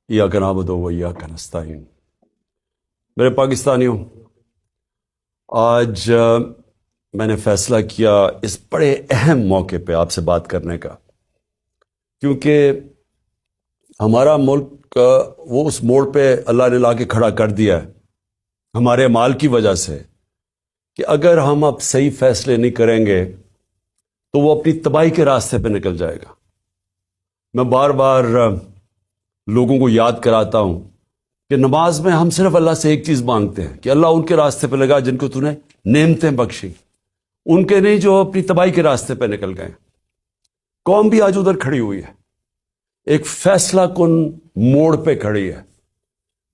ایاک نعبد و ایاک نستعین۔ میرے پاکستانیوں، آج میں نے فیصلہ کیا اس بڑے اہم موقع پہ آپ سے بات کرنے کا، کیونکہ ہمارا ملک وہ اس موڑ پہ اللہ نے لا کے کھڑا کر دیا ہے ہمارے اعمال کی وجہ سے کہ اگر ہم اب صحیح فیصلے نہیں کریں گے تو وہ اپنی تباہی کے راستے پہ نکل جائے گا۔ میں بار بار لوگوں کو یاد کراتا ہوں کہ نماز میں ہم صرف اللہ سے ایک چیز مانگتے ہیں کہ اللہ ان کے راستے پہ لگا جن کو تو نے نعمتیں بخشی، ان کے نہیں جو اپنی تباہی کے راستے پہ نکل گئے۔ قوم بھی آج ادھر کھڑی ہوئی ہے، ایک فیصلہ کن موڑ پہ کھڑی ہے۔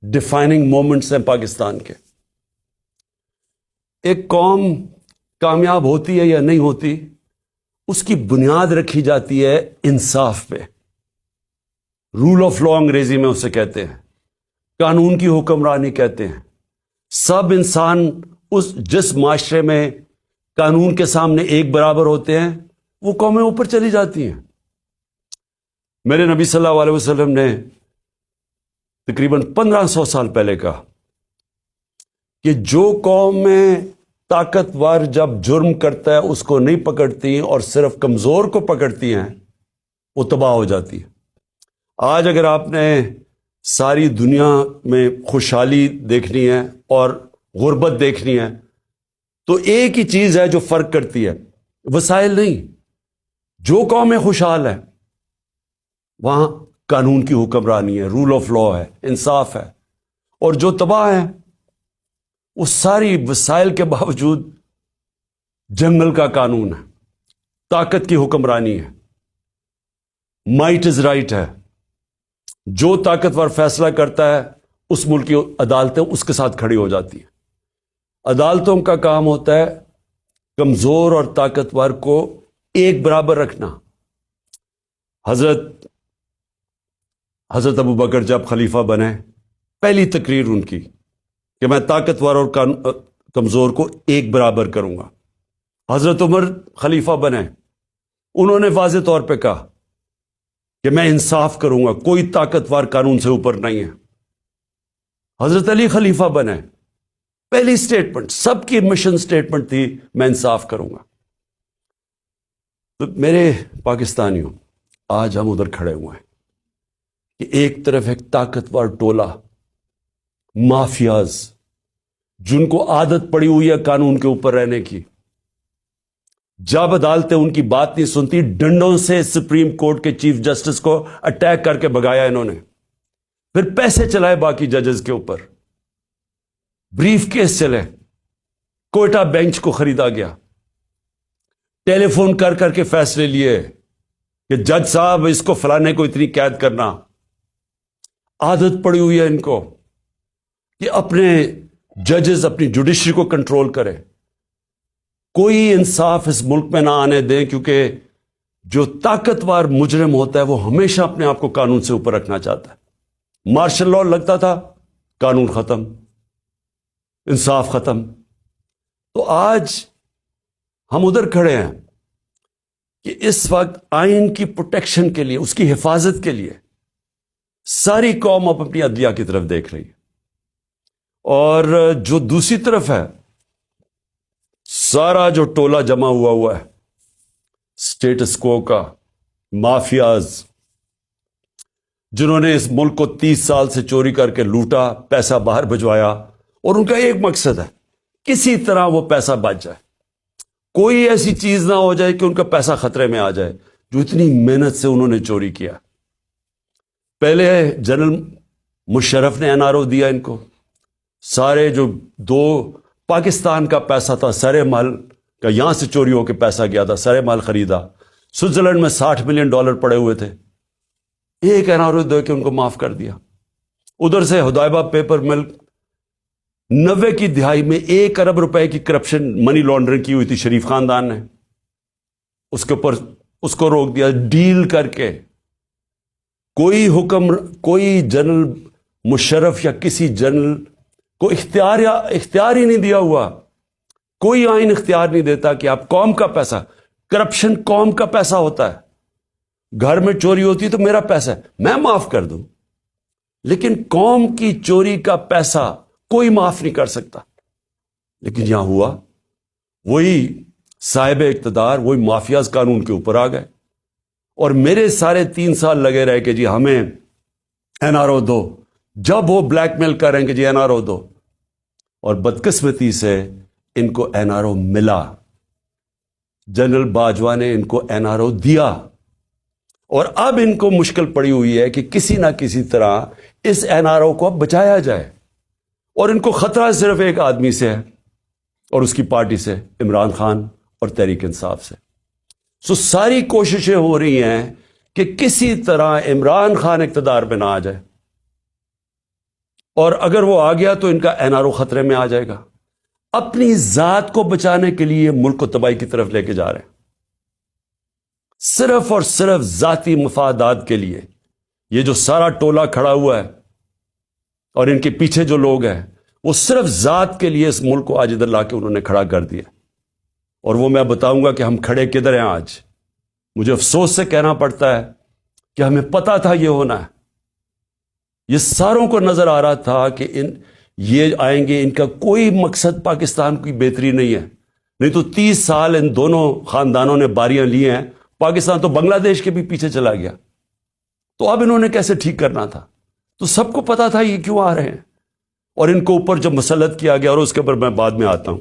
ڈیفائننگ مومنٹس ہیں پاکستان کے۔ ایک قوم کامیاب ہوتی ہے یا نہیں ہوتی، اس کی بنیاد رکھی جاتی ہے انصاف پہ۔ رول آف لا انگریزی میں اسے کہتے ہیں، قانون کی حکمرانی کہتے ہیں۔ سب انسان جس معاشرے میں قانون کے سامنے ایک برابر ہوتے ہیں وہ قومیں اوپر چلی جاتی ہیں۔ میرے نبی صلی اللہ علیہ وسلم نے تقریباً 1500 سال پہلے کہا کہ جو قوم میں طاقتور جب جرم کرتا ہے اس کو نہیں پکڑتی اور صرف کمزور کو پکڑتی ہیں وہ تباہ ہو جاتی ہے۔ آج اگر آپ نے ساری دنیا میں خوشحالی دیکھنی ہے اور غربت دیکھنی ہے تو ایک ہی چیز ہے جو فرق کرتی ہے، وسائل نہیں۔ جو قومیں خوشحال ہیں وہاں قانون کی حکمرانی ہے، رول آف لا ہے، انصاف ہے، اور جو تباہ ہیں وہ ساری وسائل کے باوجود جنگل کا قانون ہے، طاقت کی حکمرانی ہے، مائٹ از رائٹ ہے۔ جو طاقتور فیصلہ کرتا ہے اس ملک کی عدالتیں اس کے ساتھ کھڑی ہو جاتی ہیں۔ عدالتوں کا کام ہوتا ہے کمزور اور طاقتور کو ایک برابر رکھنا۔ حضرت ابو بکر جب خلیفہ بنے، پہلی تقریر ان کی کہ میں طاقتور اور کمزور کو ایک برابر کروں گا۔ حضرت عمر خلیفہ بنے، انہوں نے واضح طور پہ کہا کہ میں انصاف کروں گا، کوئی طاقتور قانون سے اوپر نہیں ہے۔ حضرت علی خلیفہ بنے، پہلی سٹیٹمنٹ، سب کی مشن سٹیٹمنٹ تھی میں انصاف کروں گا۔ تو میرے پاکستانیوں، آج ہم ادھر کھڑے ہوئے ہیں کہ ایک طرف ایک طاقتور ٹولہ، مافیاز، جن کو عادت پڑی ہوئی ہے قانون کے اوپر رہنے کی، جب عدالتیں ان کی بات نہیں سنتی ڈنڈوں سے سپریم کورٹ کے چیف جسٹس کو اٹیک کر کے بھگایا انہوں نے، پھر پیسے چلائے باقی ججز کے اوپر، بریف کیس چلے، کوئٹہ بینچ کو خریدا گیا، ٹیلی فون کر کر کے فیصلے لیے کہ جج صاحب اس کو فلانے کو اتنی قید کرنا۔ عادت پڑی ہوئی ہے ان کو کہ اپنے ججز اپنی جوڈیشری کو کنٹرول کرے۔ کوئی انصاف اس ملک میں نہ آنے دیں، کیونکہ جو طاقتور مجرم ہوتا ہے وہ ہمیشہ اپنے آپ کو قانون سے اوپر رکھنا چاہتا ہے۔ مارشل لاء لگتا تھا، قانون ختم، انصاف ختم۔ تو آج ہم ادھر کھڑے ہیں کہ اس وقت آئین کی پروٹیکشن کے لیے، اس کی حفاظت کے لیے ساری قوم اب اپنی عدلیہ کی طرف دیکھ رہی ہے، اور جو دوسری طرف ہے سارا جو ٹولہ جمع ہوا ہے سٹیٹس کو کا، مافیاز، جنہوں نے اس ملک کو 30 سال سے چوری کر کے لوٹا، پیسہ باہر بھجوایا، اور ان کا ایک مقصد ہے کسی طرح وہ پیسہ بچ جائے، کوئی ایسی چیز نہ ہو جائے کہ ان کا پیسہ خطرے میں آ جائے جو اتنی محنت سے انہوں نے چوری کیا۔ پہلے جنرل مشرف نے NRO دیا ان کو، سارے جو 2 پاکستان کا پیسہ تھا، سرے مال کا، یہاں سے چوری ہو کے پیسہ گیا تھا، سرے مال خریدا، سوئٹزرلینڈ میں $60 ملین پڑے ہوئے تھے، ایک NRO دے کے ان کو معاف کر دیا۔ ادھر سے حدائبہ پیپر مل 90 کی دہائی میں 1 ارب روپے کی کرپشن، منی لانڈرنگ کی ہوئی تھی شریف خاندان نے، اس کے اوپر اس کو روک دیا ڈیل کر کے۔ کوئی جنرل مشرف یا کسی جنرل کو اختیار ہی نہیں دیا ہوا، کوئی آئین اختیار نہیں دیتا کہ آپ قوم کا پیسہ، کرپشن قوم کا پیسہ ہوتا ہے، گھر میں چوری ہوتی ہے تو میرا پیسہ ہے، میں معاف کر دوں۔ لیکن قوم کی چوری کا پیسہ کوئی معاف نہیں کر سکتا. لیکن یہاں ہوا وہی صاحب اقتدار وہی مافیاز قانون کے اوپر آ گئے اور میرے سارے 3 سال لگے رہے کہ جی ہمیں این آر او دو. جب وہ بلیک میل کریں کہ جی این آر او دو, اور بدقسمتی سے ان کو این آر او ملا. جنرل باجوہ نے ان کو این آر او دیا اور اب ان کو مشکل پڑی ہوئی ہے کہ کسی نہ کسی طرح اس این آر او کو اب بچایا جائے. اور ان کو خطرہ صرف ایک آدمی سے ہے اور اس کی پارٹی سے, عمران خان اور تحریک انصاف سے. ساری کوششیں ہو رہی ہیں کہ کسی طرح عمران خان اقتدار پہ نہ آ جائے, اور اگر وہ آ گیا تو ان کا این آر او خطرے میں آ جائے گا. اپنی ذات کو بچانے کے لیے ملک کو تباہی کی طرف لے کے جا رہے ہیں, صرف اور صرف ذاتی مفادات کے لیے. یہ جو سارا ٹولہ کھڑا ہوا ہے اور ان کے پیچھے جو لوگ ہیں وہ صرف ذات کے لیے اس ملک کو آج ادھر لا کے انہوں نے کھڑا کر دیا. اور وہ میں بتاؤں گا کہ ہم کھڑے کدھر ہیں آج. مجھے افسوس سے کہنا پڑتا ہے کہ ہمیں پتا تھا یہ ہونا ہے. یہ ساروں کو نظر آ رہا تھا کہ یہ آئیں گے, ان کا کوئی مقصد پاکستان کی بہتری نہیں ہے. نہیں تو 30 سال ان دونوں خاندانوں نے باریاں لی ہیں, پاکستان تو بنگلہ دیش کے بھی پیچھے چلا گیا. تو اب انہوں نے کیسے ٹھیک کرنا تھا؟ تو سب کو پتا تھا یہ کیوں آ رہے ہیں, اور ان کو اوپر جب مسلط کیا گیا, اور اس کے اوپر میں بعد میں آتا ہوں.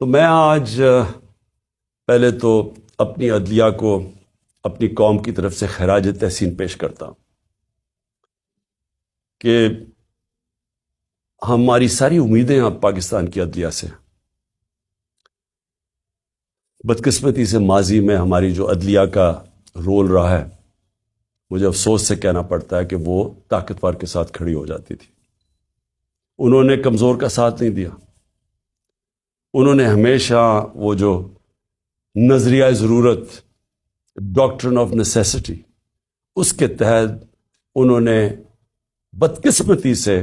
تو میں آج پہلے تو اپنی عدلیہ کو اپنی قوم کی طرف سے خراج تحسین پیش کرتا ہوں کہ ہماری ساری امیدیں اب پاکستان کی عدلیہ سے. بدقسمتی سے ماضی میں ہماری جو عدلیہ کا رول رہا ہے, مجھے افسوس سے کہنا پڑتا ہے کہ وہ طاقتور کے ساتھ کھڑی ہو جاتی تھی. انہوں نے کمزور کا ساتھ نہیں دیا. انہوں نے ہمیشہ وہ جو نظریہ ضرورت, ڈاکٹرن آف نیسیسٹی, اس کے تحت انہوں نے بدقسمتی سے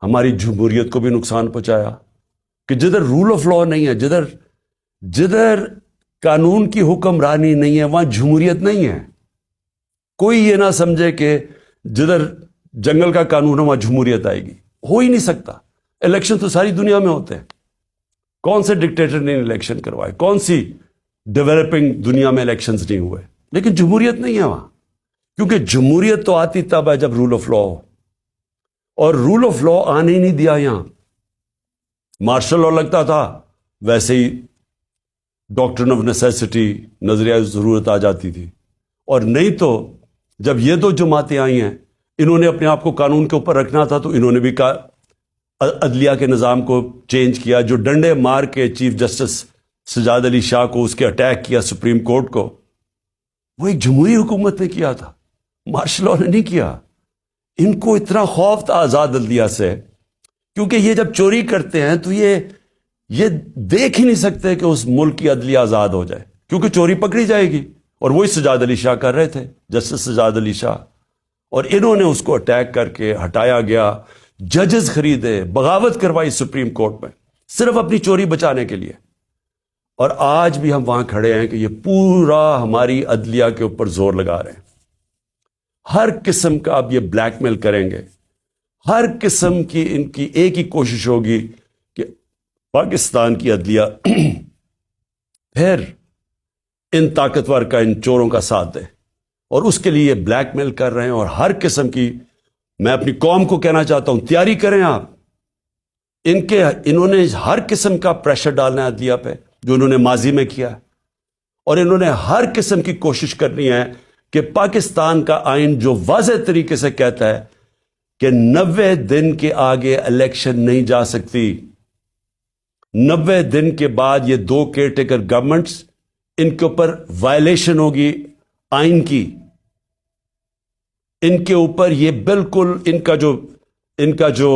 ہماری جمہوریت کو بھی نقصان پہنچایا. کہ جدھر رول آف لا نہیں ہے, جدھر قانون کی حکمرانی نہیں ہے, وہاں جمہوریت نہیں ہے. کوئی یہ نہ سمجھے کہ جدھر جنگل کا قانون ہے وہاں جمہوریت آئے گی. ہو ہی نہیں سکتا. الیکشن تو ساری دنیا میں ہوتے ہیں. کون سے ڈکٹیٹر نے الیکشن کروائے, کون سی ڈیولپنگ دنیا میں الیکشنز نہیں ہوئے, لیکن جمہوریت نہیں ہے وہاں. کیونکہ جمہوریت تو آتی تب ہے جب رول آف لا ہو, اور رول آف لا آنے ہی نہیں دیا یہاں. مارشل لا لگتا تھا, ویسے ہی ڈاکٹرن آف نیسیسٹی, نظریہ ضرورت آ جاتی تھی. اور نہیں تو جب یہ دو جماعتیں آئی ہیں, انہوں نے اپنے آپ کو قانون کے اوپر رکھنا تھا, تو انہوں نے بھی عدلیہ کے نظام کو چینج کیا. جو ڈنڈے مار کے چیف جسٹس سجاد علی شاہ کو اس کے اٹیک کیا سپریم کورٹ کو, وہ ایک جمہوری حکومت نے کیا تھا, مارشل لا نے نہیں کیا. ان کو اتنا خوف تھا آزاد عدلیہ سے, کیونکہ یہ جب چوری کرتے ہیں تو یہ دیکھ ہی نہیں سکتے کہ اس ملک کی عدلیہ آزاد ہو جائے, کیونکہ چوری پکڑی جائے گی. اور وہی سجاد علی شاہ کر رہے تھے, جسٹس سجاد علی شاہ, اور انہوں نے اس کو اٹیک کر کے ہٹایا گیا. ججز خریدے, بغاوت کروائی سپریم کورٹ میں, صرف اپنی چوری بچانے کے لیے. اور آج بھی ہم وہاں کھڑے ہیں کہ یہ پورا ہماری عدلیہ کے اوپر زور لگا رہے ہیں. ہر قسم کا اب یہ بلیک میل کریں گے, ہر قسم کی ان کی ایک ہی کوشش ہوگی کہ پاکستان کی عدلیہ پھر ان طاقتور کا, ان چوروں کا ساتھ دے. اور اس کے لیے یہ بلیک میل کر رہے ہیں. اور ہر قسم کی, میں اپنی قوم کو کہنا چاہتا ہوں, تیاری کریں آپ. انہوں نے ہر قسم کا پریشر ڈالنا ہے عدلیہ پہ, جو انہوں نے ماضی میں کیا, اور انہوں نے ہر قسم کی کوشش کرنی ہے کہ پاکستان کا آئین جو واضح طریقے سے کہتا ہے کہ 90 دن کے آگے الیکشن نہیں جا سکتی. 90 دن کے بعد یہ 2 کیئر ٹیکر گورنمنٹس, ان کے اوپر وائلیشن ہوگی آئین کی. ان کے اوپر یہ بالکل ان کا جو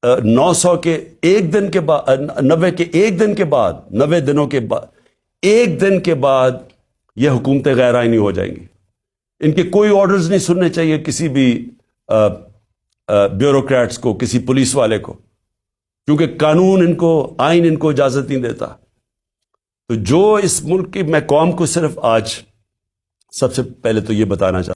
900 کے ایک دن کے بعد, 90 کے ایک دن کے بعد, 90 دنوں کے بعد, ایک دن کے بعد یہ حکومتیں غیر آئینی ہو جائیں گی. ان کے کوئی آرڈرز نہیں سننے چاہیے کسی بھی بیوروکریٹس کو, کسی پولیس والے کو, کیونکہ قانون ان کو, آئین ان کو اجازت نہیں دیتا. تو جو اس ملک کی, میں قوم کو صرف آج سب سے پہلے تو یہ بتانا چاہتا ہوں